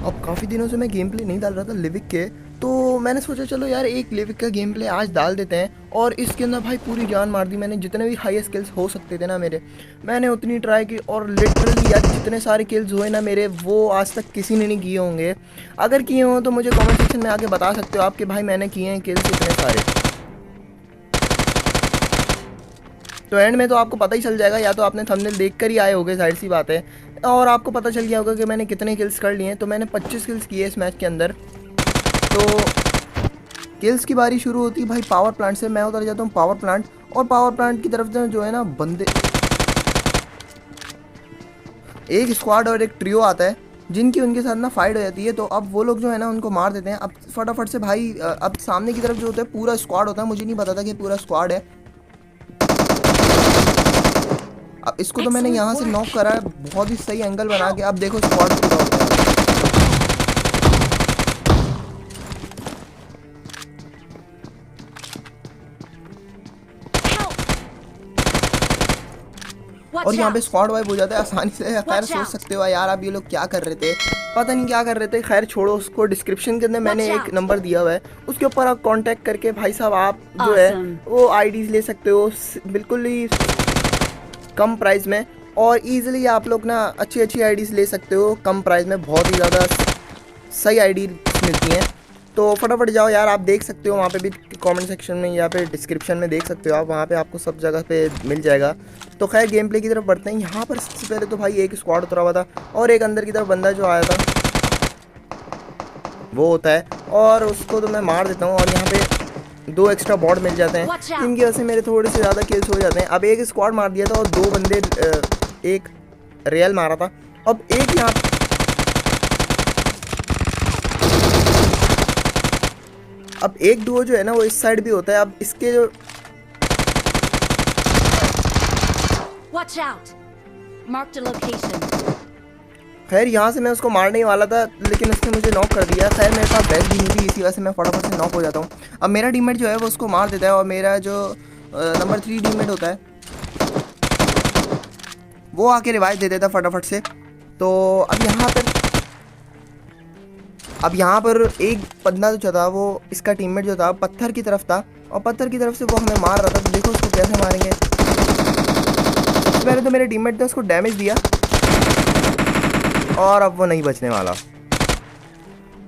अब काफ़ी दिनों से मैं गेम प्ले नहीं डाल रहा था लिविक के, तो मैंने सोचा चलो यार एक लिविक का गेम प्ले आज डाल देते हैं। और इसके अंदर भाई पूरी जान मार दी मैंने, जितने भी हाई स्किल्स हो सकते थे ना मेरे, मैंने उतनी ट्राई की। और लिटरली यार जितने सारे किल्स हुए ना मेरे, वो आज तक किसी ने नहीं किए होंगे। अगर किए हों तो मुझे कमेंट सेक्शन में आके बता सकते हो आप कि भाई मैंने किए हैं किल्स इतने सारे। तो एंड में तो आपको पता ही चल जाएगा, या तो आपने थंबनेल देख कर ही आए होगे, जाहिर सी बात है। और आपको पता चल गया होगा कि मैंने कितने किल्स कर लिए हैं। तो मैंने 25 किल्स किए इस मैच के अंदर। तो किल्स की बारी शुरू होती है भाई पावर प्लांट से। मैं उतर जाता हूँ पावर प्लांट, और पावर प्लांट की तरफ से जो है ना बंदे, एक स्क्वाड और एक ट्रियो आता है जिनकी उनके साथ ना फाइट हो जाती है। तो अब वो लोग जो है ना उनको मार देते हैं। अब फटाफट से भाई अब सामने की तरफ जो होता है पूरा स्क्वाड होता है, मुझे नहीं पता था कि पूरा स्क्वाड है। अब इसको तो मैंने यहाँ से नॉक करा है बहुत ही सही एंगल बना के। अब देखो स्क्वाड पूरा होता है। और यहाँ पे स्क्वाड वाइप हो जाता है आसानी से। खैर सोच सकते हो यार आप ये लोग क्या कर रहे थे, पता नहीं क्या कर रहे थे। खैर छोड़ो उसको, डिस्क्रिप्शन के अंदर मैंने एक नंबर दिया हुआ है, उसके ऊपर आप कांटेक्ट करके भाई साहब आप जो है वो आईडीज ले सकते हो बिल्कुल ही कम प्राइस में। और इजीली आप लोग ना अच्छी अच्छी आईडीज ले सकते हो कम प्राइस में, बहुत ही ज़्यादा सही आईडी मिलती हैं। तो फटाफट जाओ यार, आप देख सकते हो वहाँ पे भी कमेंट सेक्शन में या पे डिस्क्रिप्शन में देख सकते हो आप, वहाँ पे आपको सब जगह पे मिल जाएगा। तो खैर गेम प्ले की तरफ बढ़ते हैं। यहाँ पर सबसे पहले तो भाई एक स्क्वाड उतरा हुआ था और एक अंदर की तरफ बंदा जो आया था वो होता है, और उसको तो मैं मार देता हूँ। और यहाँ पे 2 एक्स्ट्रा बॉट मिल जाते हैं जिनकी वजह से मेरे थोड़े से ज़्यादा किल्स हो जाते हैं। अब एक स्क्वाड मार दिया था और 2 बंदे, एक रियल मारा था। अब एक यहाँ, अब एक डुओ जो है ना वो इस साइड भी होता है। अब इसके जो Watch out! Marked a location. खैर यहाँ से मैं उसको मारने ही वाला था लेकिन उसने मुझे नॉक कर दिया। खैर मेरे पास बैग भी नहीं थी, इसी वजह से मैं फटाफट से नॉक हो जाता हूँ। अब मेरा टीममेट जो है वो उसको मार देता है, और मेरा जो नंबर 3 टीममेट होता है वो आके रिवाइव दे देता फटाफट से। तो अब यहाँ पर एक बंदा जो था वो इसका टीममेट जो था पत्थर की तरफ था, और पत्थर की तरफ से वो हमें मार रहा था। तो देखो उसको कैसे मारेंगे। सबसे पहले तो मेरे टीममेट ने उसको डैमेज दिया और अब वो नहीं बचने वाला।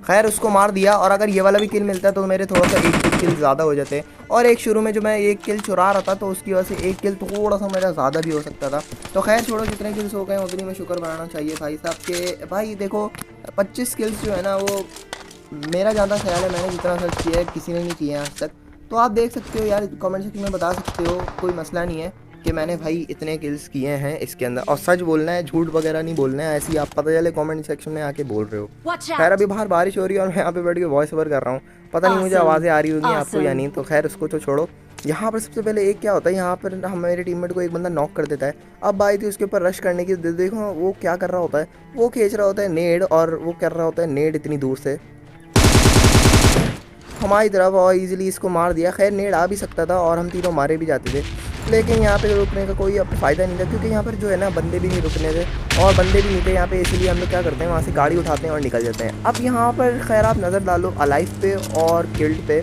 खैर उसको मार दिया, और अगर ये वाला भी किल मिलता तो मेरे थोड़ा सा एक किल ज़्यादा हो जाते। और एक शुरू में जो मैं एक किल चुरा रहा था तो उसकी वजह से एक किल थोड़ा सा मेरा ज़्यादा भी हो सकता था। तो खैर छोड़ो, जितने किल्स हो गए उतनी में शुक्र बनाना चाहिए भाई साहब के। भाई देखो 25 किल्स जो है ना वो मेरा ज़्यादा ख्याल है मैंने जितना सर्च किया है किसी ने नहीं किया है आज तक। तो आप देख सकते हो यार, कमेंट सेक्शन में बता सकते हो, कोई मसला नहीं है कि मैंने भाई इतने किल्स किए हैं इसके अंदर। और सच बोलना है, झूठ वगैरह नहीं बोलना है, ऐसे ही आप पता चले कमेंट सेक्शन में आके बोल रहे हो। खैर अभी बाहर बारिश हो रही है और मैं यहाँ पे बैठ के वॉइस ओवर कर रहा हूँ, पता नहीं मुझे आवाज़ें आ रही होंगी आपको या नहीं। तो खैर उसको तो छोड़ो। यहाँ पर सबसे पहले एक क्या होता है, यहाँ पर हम मेरे टीममेट को एक बंदा नॉक कर देता है। अब बाई थी उसके ऊपर रश करने की, देखो वो क्या कर रहा होता है, वो खींच रहा होता है नेड, और वो कर रहा होता है नेड इतनी दूर से हमारी तरफ, और इजीली इसको मार दिया। खैर नेड आ भी सकता था और हम तीनों मारे भी जाते थे, लेकिन यहाँ पे रुकने का कोई अब फ़ायदा नहीं था क्योंकि यहाँ पर जो है ना बंदे भी नहीं रुकने थे और बंदे भी नहीं थे यहाँ पे। इसीलिए हम लोग क्या करते हैं, वहाँ से गाड़ी उठाते हैं और निकल जाते हैं। अब यहाँ पर खैर आप नज़र डालो अलाइव पे और किल्ड पे,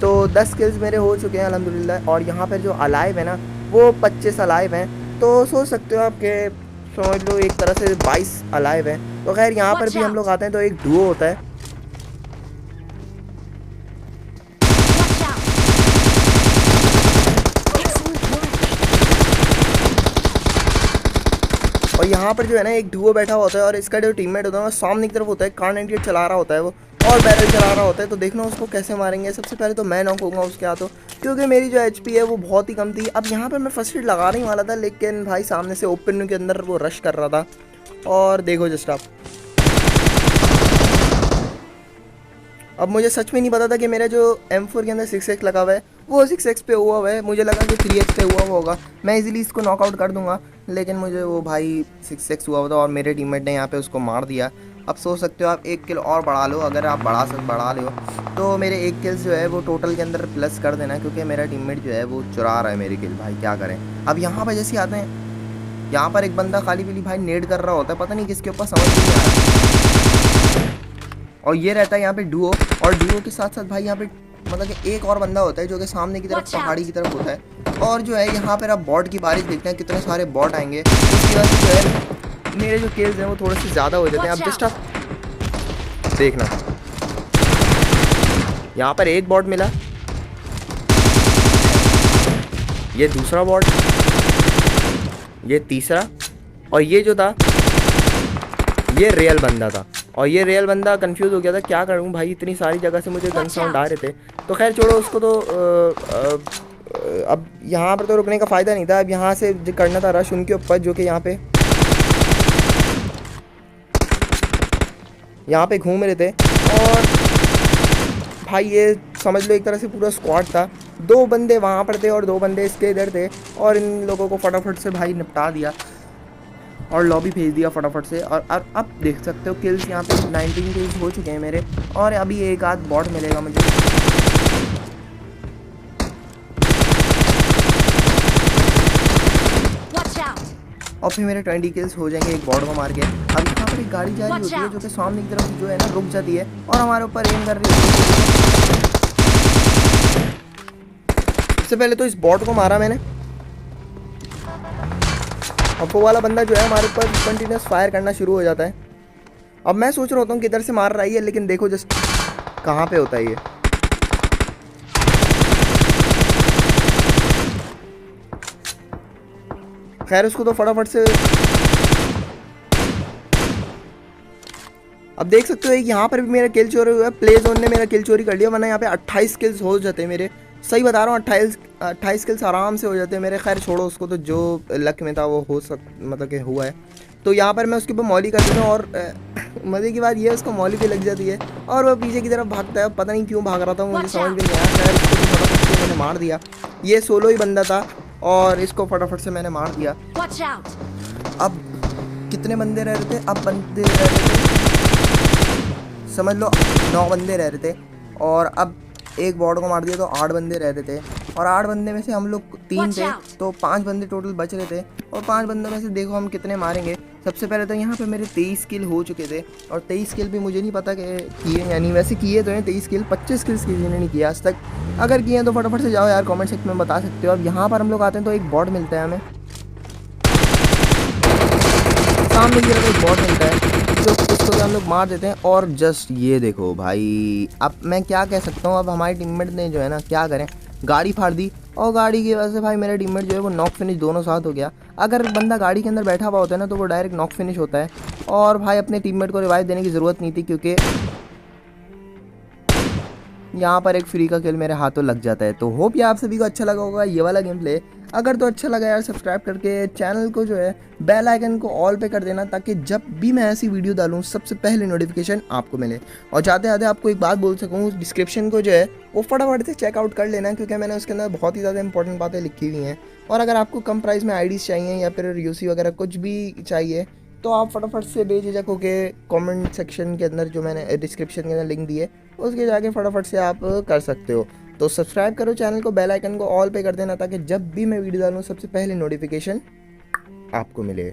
तो 10 किल्स मेरे हो चुके हैं अल्हम्दुलिल्लाह। और यहाँ पर जो अलाइव है ना वो 25 अलाइव हैं। तो सोच सकते हो आपके, समझ लो एक तरह से 22 अलाइव हैं। तो खैर यहाँ पर भी हम लोग आते हैं तो एक डुओ होता है, और यहाँ पर जो है ना एक डुओ बैठा होता है और इसका जो टीममेट होता है वो सामने की तरफ होता है, कार 98 चला रहा होता है वो, और बैरल चला रहा होता है। तो देखना उसको कैसे मारेंगे। सबसे पहले तो मैं नॉक होऊंगा उसके हाथों क्योंकि मेरी जो एचपी है वो बहुत ही कम थी। अब यहाँ पर मैं फर्स्ट एड लगा नहीं वाला था लेकिन भाई सामने से ओपन के अंदर वो रश कर रहा था, और देखो जस्ट आप। अब मुझे सच में नहीं पता था कि मेरा जो M4 के अंदर 6x लगा हुआ है वो 6x पे हुआ है, मुझे लगा कि 3x पे हुआ होगा, मैं इजीली इसको नॉकआउट कर दूंगा। लेकिन मुझे वो भाई 6x हुआ था और मेरे टीममेट ने यहाँ पे उसको मार दिया। अब सोच सकते हो आप एक किल और बढ़ा लो, अगर आप बढ़ा लो तो मेरे एक किल्स जो है वो टोटल के अंदर प्लस कर देना, क्योंकि मेरा टीममेट जो है वो चुरा रहा है मेरी किल। भाई क्या करें। अब यहाँ पर जैसे आते हैं, यहाँ पर एक बंदा खाली पीली भाई नेड कर रहा होता है, पता नहीं किसके ऊपर, समझ नहीं आ रहा। और ये रहता है यहाँ पे डुओ, और डुओ के साथ साथ भाई यहाँ पे मतलब कि एक और बंदा होता है जो कि सामने की तरफ Watch out! पहाड़ी की तरफ होता है। और जो है यहाँ पर आप बॉट की बारिश देखते हैं, कितने सारे बॉट आएंगे, उसकी वजह से जो है मेरे जो किल्स हैं वो थोड़े से ज़्यादा हो जाते हैं। अब Watch जस्ट आप देखना, यहाँ पर एक बॉट मिला, ये दूसरा बॉट, ये तीसरा, और ये जो था ये रियल बंदा था। और ये रियल बंदा कंफ्यूज हो गया था क्या करूं भाई, इतनी सारी जगह से मुझे गन साउंड आ रहे थे। तो खैर छोड़ो उसको, तो अब यहाँ पर तो रुकने का फ़ायदा नहीं था। अब यहाँ से करना था रश उनके ऊपर, जो कि यहाँ पे घूम रहे थे। और भाई ये समझ लो एक तरह से पूरा स्क्वाड था, 2 बंदे वहाँ पर थे और 2 बंदे इसके इधर थे, और इन लोगों को फटाफट से भाई निपटा दिया और लॉबी भेज दिया फटाफट से। और अब देख सकते हो किल्स यहाँ पे 19 किल्स हो चुके हैं मेरे, और अभी एक आध बॉट मिलेगा मुझे। Watch out! और फिर मेरे 20 किल्स हो जाएंगे एक बॉट को मार के। अब यहाँ पर एक गाड़ी जा रही होती है जो कि सामने की तरफ जो है ना रुक जाती है और हमारे ऊपर एम कर रही होती है। सबसे पहले तो इस बॉट को मारा मैंने, अब वो वाला बंदा जो है हमारे ऊपर कंटिन्यूस फायर करना शुरू हो जाता है। अब मैं सोच रहा होता हूँ किधर से मार रहा है ये, लेकिन देखो जस्ट कहाँ पे होता है ये। खैर उसको तो फटाफट से, अब देख सकते हो यहाँ पर भी मेरा किल चोरी हुआ है, प्ले जोन ने मेरा किल चोरी कर लिया, वरना यहाँ पे 28 किल्स हो जाते हैं मेरे। सही बता रहा हूँ, 28 किल्स आराम से हो जाते हैं मेरे। खैर छोड़ो उसको, तो जो लक में था वो मतलब कि हुआ है। तो यहाँ पर मैं उसके ऊपर मौली कर देता हूँ, और मज़े की बात ये है उसको मौली भी लग जाती है और वो पीछे की तरफ भागता है। पता नहीं क्यों भाग रहा था, मुझे समझ भी नहीं आया। खैर उसको तो फटाफट से मैंने मार दिया, ये सोलो ही बंदा था और इसको फटाफट से मैंने मार दिया। Watch out! अब कितने बंदे रह रहे थे, अब बंदे रह रहे थे समझ लो 9 बंदे रह रहे थे, और अब एक बॉट को मार दिया तो 8 बंदे रह रहे थे। और 8 बंदे में से हम लोग 3 थे, तो 5 बंदे टोटल बच रहे थे। और 5 बंदों में से देखो हम कितने मारेंगे। सबसे पहले तो यहाँ पे मेरे 23 किल हो चुके थे, और 23 किल भी मुझे नहीं पता कि किए यानी, वैसे किए तो हैं 23 किल, 25 किल्स किसी ने नहीं किया आज तक। अगर किए हैं तो फटाफट से जाओ यार, कमेंट सेक्शन में बता सकते हो। अब यहाँ पर हम लोग आते हैं तो एक बॉट मिलता है हमें, सामने की तरफ एक बॉट मिलता है जो उसको भी हम लोग मार देते हैं। और जस्ट ये देखो भाई, अब मैं क्या कह सकता हूँ, अब हमारे टीममेट ने जो है ना क्या करें, गाड़ी फाड़ दी, और गाड़ी की वजह से भाई मेरा टीममेट जो है वो नॉक फिनिश दोनों साथ हो गया। अगर बंदा गाड़ी के अंदर बैठा हुआ होता है ना तो वो डायरेक्ट नॉक फिनिश होता है, और भाई अपने टीममेट को रिवाइव देने की ज़रूरत नहीं थी, क्योंकि यहाँ पर एक फ्री का किल मेरे हाथों लग जाता है। तो होप ये आप सभी को अच्छा लगा होगा ये वाला गेम प्ले। अगर तो अच्छा लगा यार, सब्सक्राइब करके चैनल को जो है बेल आइकन को ऑल पे कर देना, ताकि जब भी मैं ऐसी वीडियो डालूँ सबसे पहले नोटिफिकेशन आपको मिले। और जाते जाते आपको एक बात बोल सकूँ, डिस्क्रिप्शन को जो है वो फटाफट से चेकआउट कर लेना, क्योंकि मैंने उसके अंदर बहुत ही ज़्यादा इंपॉर्टेंट बातें लिखी हुई हैं। और अगर आपको कम प्राइस में आईडीज़ चाहिए या फिर यूसी वगैरह कुछ भी चाहिए, तो आप फटाफट से बेझिझक होके कमेंट सेक्शन के अंदर जो मैंने डिस्क्रिप्शन के अंदर लिंक दिए उसके जाके फटाफट से आप कर सकते हो। तो सब्सक्राइब करो चैनल को, बेल आइकन को ऑल पे कर देना, ताकि जब भी मैं वीडियो डालूँ सबसे पहले नोटिफिकेशन आपको मिले।